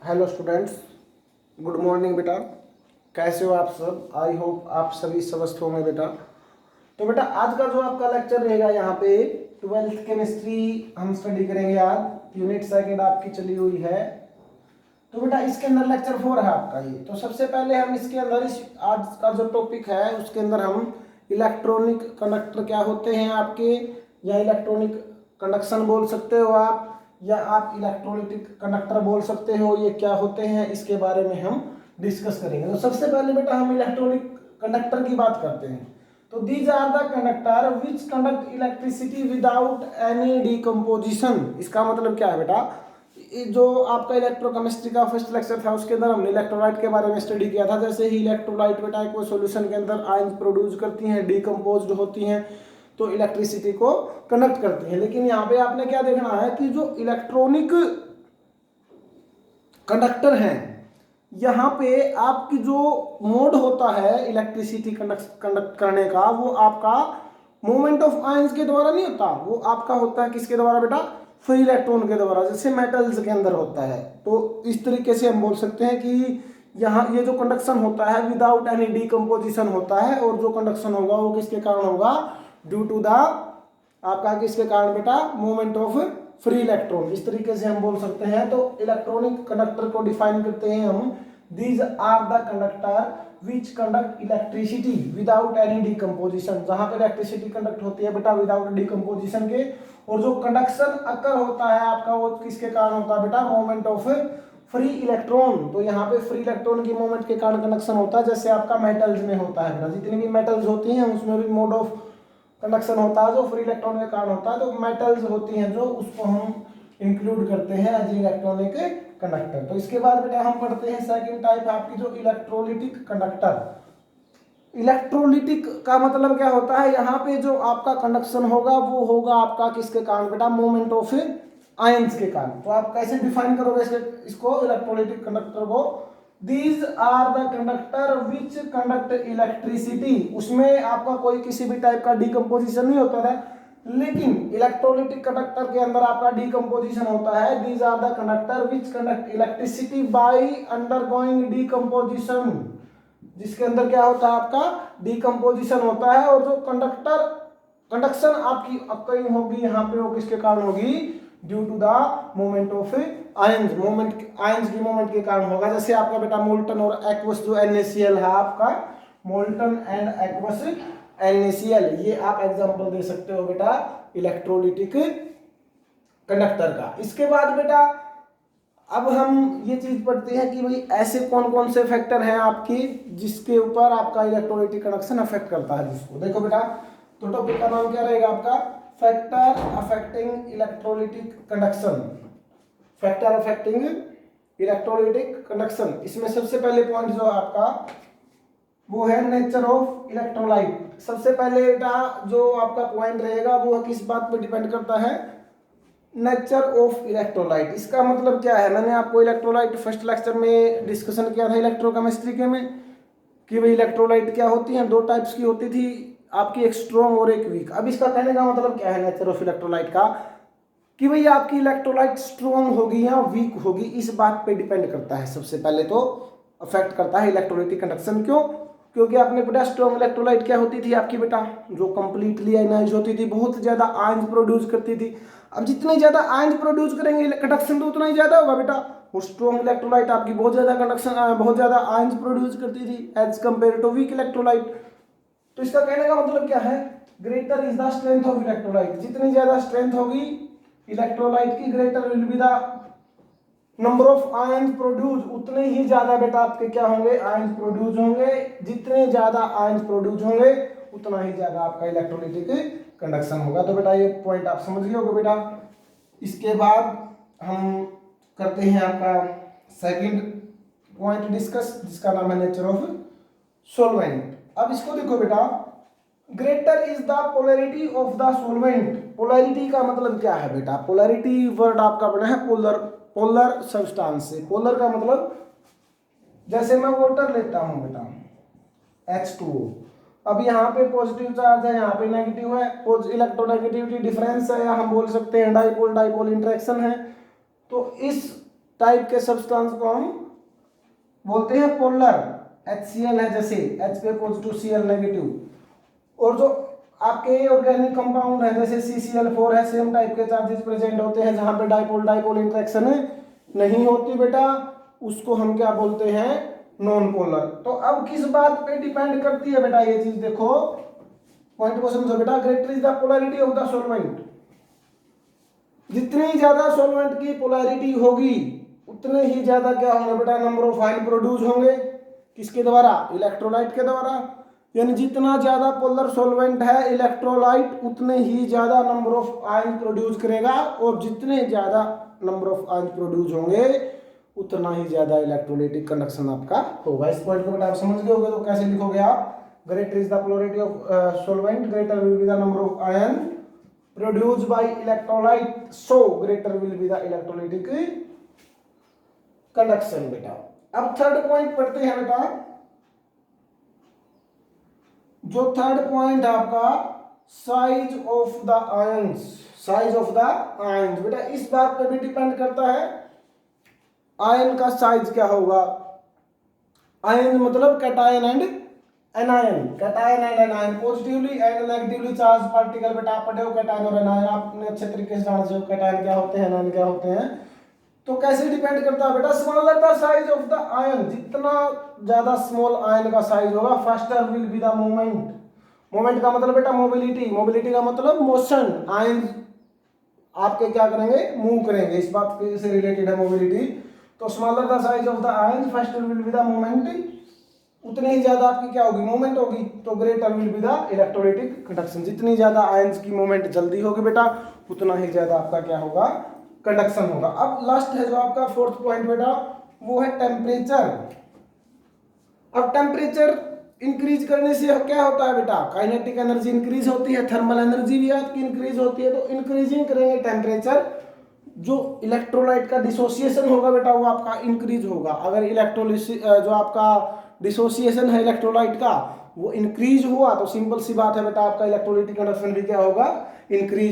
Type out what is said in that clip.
Hello students, good morning बेटा। कैसे हो आप सब? आई होप आप सभी स्वस्थ होंगे बेटा। तो बेटा आज का जो आपका लेक्चर रहेगा यहाँ पे 12th केमिस्ट्री हम स्टडी करेंगे। आज यूनिट सेकंड आपकी चली हुई है। तो बेटा इसके अंदर लेक्चर 4 है आपका ये। तो सबसे पहले हम इसके अंदर इस आज का जो टॉपिक है उसके अंदर हम इलेक्ट्रॉनिक कंडक्टर क्या होते हैं आपके, या इलेक्ट्रॉनिक कंडक्शन बोल सकते हो आप, या आप इलेक्ट्रोलिटिक कंडक्टर बोल सकते हो, ये क्या होते हैं इसके बारे में हम डिस्कस करेंगे। तो सबसे पहले बेटा हम इलेक्ट्रॉनिक कंडक्टर की बात करते हैं। तो these are the conductor which conduct electricity without any decomposition. इसका मतलब क्या है बेटा, जो आपका इलेक्ट्रोकेमिस्ट्री का फर्स्ट लेक्चर था उसके अंदर हमने इलेक्ट्रोलाइट के बारे में स्टडी किया था। जैसे ही इलेक्ट्रोलाइट बेटा कोई सॉल्यूशन के अंदर आयंस प्रोड्यूस करती हैं, डिकम्पोज्ड होती हैं, तो इलेक्ट्रिसिटी को कंडक्ट करती है। लेकिन यहाँ पे आपने क्या देखना है कि जो इलेक्ट्रॉनिक कंडक्टर हैं, यहाँ पे आपकी जो मोड होता है इलेक्ट्रिसिटी कंडक्ट करने का, वो आपका मोमेंट ऑफ आयंस के द्वारा नहीं होता, वो आपका होता है किसके द्वारा बेटा, फ्री इलेक्ट्रॉन के द्वारा, जैसे मेटल्स के अंदर होता है। तो इस तरीके से हम बोल सकते हैं कि यहाँ ये जो कंडक्शन होता है विदाउट एनी डिकम्पोजिशन होता है, और जो कंडक्शन होगा वो किसके कारण होगा, ड्यू टू द आपका किसके कारण बेटा, मूवमेंट ऑफ फ्री इलेक्ट्रॉन। इस तरीके से हम बोल सकते हैं। तो इलेक्ट्रॉनिक कंडक्टर को डिफाइन करते हैं हम, these are the conductor which conduct electricity without any decomposition. जहां पर इलेक्ट्रिसिटी कंडक्ट होती है बेटा विदाउट डिकम्पोजिशन के, और जो कंडक्शन अकर होता है आपका वो किसके कारण होता है बेटा, मूवमेंट ऑफ फ्री इलेक्ट्रॉन। तो यहाँ पे फ्री इलेक्ट्रॉन की मूवमेंट के कारण कंडक्शन होता है, जैसे आपका मेटल्स में होता है बेटा, जितनी भी मेटल्स होती हैं उसमें भी मोड ऑफ कंडक्शन होता है जो फ्री इलेक्ट्रॉन के कारण होता है। तो मेटल्स होती हैं जो, उसको हम इंक्लूड करते हैं एज इलेक्ट्रॉनिक कंडक्टर। तो इसके बाद बेटा हम पढ़ते हैं सेकंड टाइप आपकी जो इलेक्ट्रोलिटिक कंडक्टर। इलेक्ट्रोलिटिक का मतलब क्या होता है, यहाँ पे जो आपका कंडक्शन होगा वो होगा आपका किसके कारण बेटा, मोमेंट ऑफ आयंस के कारण। तो आप कैसे डिफाइन करोगे इसको इलेक्ट्रोलिटिक कंडक्टर को, these are the conductor which conduct electricity. उसमें आपका कोई किसी भी टाइप का डिकम्पोजिशन नहीं होता है, लेकिन इलेक्ट्रोलिटिक कंडक्टर के अंदर आपका डिकम्पोजिशन होता है। These are the conductor which conduct electricity by undergoing decomposition, जिसके अंदर क्या होता है आपका डिकम्पोजिशन होता है। और जो कंडक्शन आपकी अकरिंग होगी यहाँ पे वो किसके कारण होगी, due to the movement of ions. Ions की मूवमेंट के कारण होगा। जैसे आपका बेटा मोल्टन और एक्वस जो NaCl है आपका, मोल्टन एंड एक्वस NaCl, ये आप एग्जांपल दे सकते हो बेटा इलेक्ट्रोलिटिक कंडक्टर का। इसके बाद बेटा अब हम ये चीज पढ़ते हैं कि भाई ऐसे कौन कौन से फैक्टर हैं आपकी जिसके ऊपर आपका इलेक्ट्रोलिटिक कंडक्शन अफेक्ट करता है। जिसको देखो बेटा, तो टॉपिक का नाम क्या रहेगा आपका, factor affecting electrolytic conduction. Factor affecting electrolytic conduction, इसमें सबसे पहले पॉइंट जो आपका वो है नेचर ऑफ इलेक्ट्रोलाइट। सबसे पहले बेटा जो आपका पॉइंट रहेगा वो किस बात पे डिपेंड करता है, नेचर ऑफ इलेक्ट्रोलाइट। इसका मतलब क्या है, मैंने आपको इलेक्ट्रोलाइट फर्स्ट लेक्चर में डिस्कशन किया था इलेक्ट्रोकेमिस्ट्री के में, कि भाई इलेक्ट्रोलाइट क्या होती हैं, दो टाइप्स की होती थी आपकी, एक स्ट्रॉन्ग और एक वीक। अब इसका कहने का मतलब क्या है नेचर ऑफ इलेक्ट्रोलाइट का, कि भाई आपकी इलेक्ट्रोलाइट स्ट्रॉन्ग होगी या वीक होगी, इस बात पे डिपेंड करता है। सबसे पहले तो अफेक्ट करता है इलेक्ट्रोलाइटिक कंडक्शन। क्यों? क्योंकि आपने बेटा स्ट्रॉन्ग इलेक्ट्रोलाइट क्या होती थी आपकी बेटा, जो कंप्लीटली आयनाइज होती थी, बहुत ज्यादा आयंस प्रोड्यूस करती थी। अब जितने ज्यादा आयंस प्रोड्यूस करेंगे कंडक्शन तो उतना ही ज्यादा होगा बेटा। वो स्ट्रॉन्ग इलेक्ट्रोलाइट आपकी बहुत ज्यादा कंडक्शन, बहुत ज्यादा आयंस प्रोड्यूस करती थी as compare to weak electrolyte. तो इसका कहने का मतलब क्या है, greater is the strength of electrolyte. जितनी ज्यादा स्ट्रेंथ होगी इलेक्ट्रोलाइट की, greater will be the number of ions produce, उतने ही ज्यादा बेटा आपके क्या होंगे, आयंस प्रोड्यूस होंगे। जितने ज्यादा आयंस प्रोड्यूस होंगे उतना ही ज्यादा आपका इलेक्ट्रोलिटिक कंडक्शन होगा। तो बेटा ये पॉइंट आप समझ गए होगे बेटा। इसके बाद हम करते हैं आपका सेकंड पॉइंट डिस्कस, जिसका नाम है नेचर ऑफ सॉल्वेंट। अब इसको देखो बेटा, greater is the polarity of the solvent. Polarity का मतलब क्या है बेटा, पोलैरिटी वर्ड आपका बना है पोलर सब्सटेंस से। पोलर का मतलब, जैसे मैं वाटर लेता हूं बेटा H2O, अब यहाँ पे पॉजिटिव चार्ज है, यहाँ पे नेगेटिव है, इलेक्ट्रोनेगेटिविटी डिफरेंस है, या हम बोल सकते हैं डाइपोल डाइपोल इंटरेक्शन है। तो इस टाइप के सब्सटेंस को हम बोलते हैं पोलर। HCl है जैसे H पे पॉजिटिव Cl नेगेटिव। और जो आपके ऑर्गेनिक कंपाउंड है जैसे CCl4 है, सेम टाइप के चार्जेस प्रेजेंट होते हैं जहां पे डाइपोल डाइपोल इंटरेक्शन नहीं होती बेटा, उसको हम क्या बोलते हैं, नॉन पोलर। तो अब किस बात पे डिपेंड करती है बेटा ये चीज, देखो पॉइंट को समझो बेटा। Greater is the polarity of the solvent, जितनी ज्यादा सॉल्वेंट की पोलैरिटी होगी उतने ही ज्यादा क्या होंगे बेटा, नंबर ऑफ आयन प्रोड्यूस होंगे। किसके द्वारा, इलेक्ट्रोलाइट के द्वारा। यानी जितना ज्यादा पोलर सॉल्वेंट है इलेक्ट्रोलाइट उतने ही ज्यादा नंबर ऑफ आयन प्रोड्यूस करेगा, और जितने ज्यादा नंबर ऑफ आयन प्रोड्यूस होंगे उतना ही ज्यादा इलेक्ट्रोलाइटिक कंडक्शन आपका होगा। इस पॉइंट को बेटा आप समझ गए होगे। तो कैसे लिखोगे आप, greater is the polarity of solvent, greater will be the number of ion produced by electrolyte, so greater will be the electrolytic conduction बेटा। अब थर्ड पॉइंट पढ़ते हैं बेटा। जो थर्ड पॉइंट आपका size of the ions, size of the ions बेटा, इस बात पे भी डिपेंड करता है आयन का साइज क्या होगा। आयन मतलब cation and anion, cation and anion, positively and negatively charge particle बेटा आप पढ़े हो कैटायन और एनायन, आपने अच्छे तरीके से जानते हो कैटायन क्या होते हैं एनायन क्या होते हैं। तो कैसे डिपेंड करता है बेटा, smaller the size of the ion, जितना ज्यादा स्मॉल आयन का साइज होगा faster will be the movement. Movement का मतलब बेटा मोबिलिटी, मोबिलिटी का मतलब मोशन, आयन आपके क्या करेंगे, मूव करेंगे, इस बात से रिलेटेड है मोबिलिटी। तो smaller the size of the ion faster will be the movement, उतनी ही ज्यादा आपकी क्या होगी, मूवमेंट होगी। तो greater will be the electrolytic conduction, जितनी ज्यादा आयंस की मूवमेंट जल्दी होगी बेटा उतना ही ज्यादा आपका क्या होगा, कंडक्शन होगा। अब लास्ट है जो आपका फोर्थ पॉइंट बेटा, वो है टेम्परेचर। अब टेम्परेचर इंक्रीज करने से क्या होता है बेटा, काइनेटिक एनर्जी इंक्रीज होती है, थर्मल एनर्जी भी आपकी इंक्रीज होती है। तो इंक्रीजिंग करेंगे टेम्परेचर, जो इलेक्ट्रोलाइट का डिसोसिएशन होगा बेटा वो आपका इंक्रीज होगा। अगर इलेक्ट्रोलिसिस जो आपका डिसोसिएशन है इलेक्ट्रोलाइट का वो इंक्रीज हुआ तो सिंपल सी बात है बेटा आपका इलेक्ट्रोलाइटिक कंडक्शन भी क्या होगा, इंक्रीज